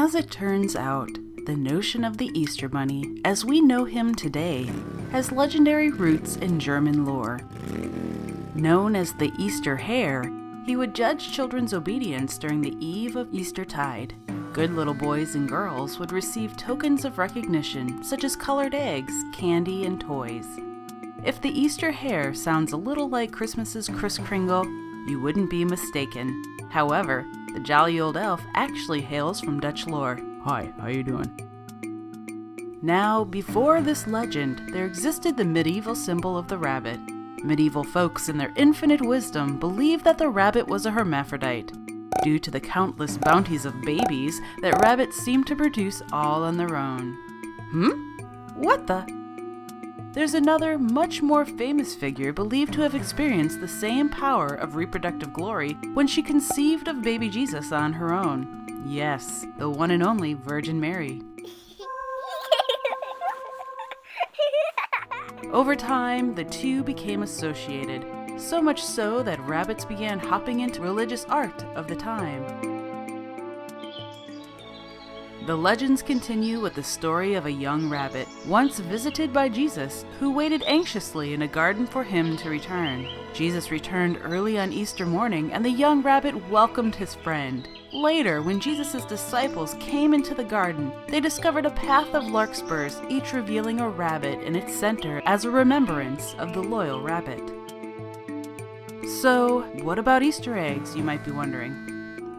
As it turns out, the notion of the Easter Bunny, as we know him today, has legendary roots in German lore. Known as the Easter Hare, he would judge children's obedience during the eve of Eastertide. Good little boys and girls would receive tokens of recognition, such as colored eggs, candy, and toys. If the Easter Hare sounds a little like Christmas's Kris Kringle, you wouldn't be mistaken. However, the jolly old elf actually hails from Dutch lore. Hi, how you doing? Now, before this legend, there existed the medieval symbol of the rabbit. Medieval folks in their infinite wisdom believed that the rabbit was a hermaphrodite, due to the countless bounties of babies that rabbits seem to produce all on their own. What the? There's another, much more famous figure believed to have experienced the same power of reproductive glory when she conceived of baby Jesus on her own. Yes, the one and only Virgin Mary. Over time, the two became associated, so much so that rabbits began hopping into religious art of the time. The legends continue with the story of a young rabbit, once visited by Jesus, who waited anxiously in a garden for him to return. Jesus returned early on Easter morning, and the young rabbit welcomed his friend. Later, when Jesus' disciples came into the garden, they discovered a path of larkspurs, each revealing a rabbit in its center as a remembrance of the loyal rabbit. So, what about Easter eggs, you might be wondering?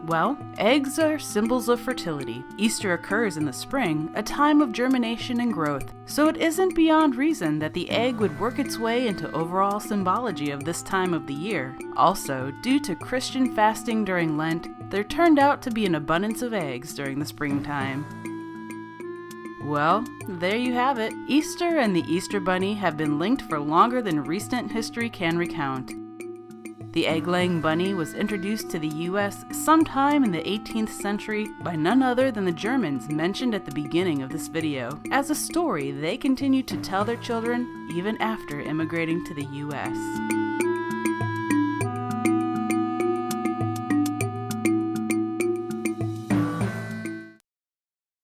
Well, eggs are symbols of fertility. Easter occurs in the spring, a time of germination and growth, so it isn't beyond reason that the egg would work its way into overall symbology of this time of the year. Also, due to Christian fasting during Lent, there turned out to be an abundance of eggs during the springtime. Well, there you have it. Easter and the Easter Bunny have been linked for longer than recent history can recount. The egg-laying bunny was introduced to the U.S. sometime in the 18th century by none other than the Germans mentioned at the beginning of this video, as a story they continue to tell their children even after immigrating to the U.S.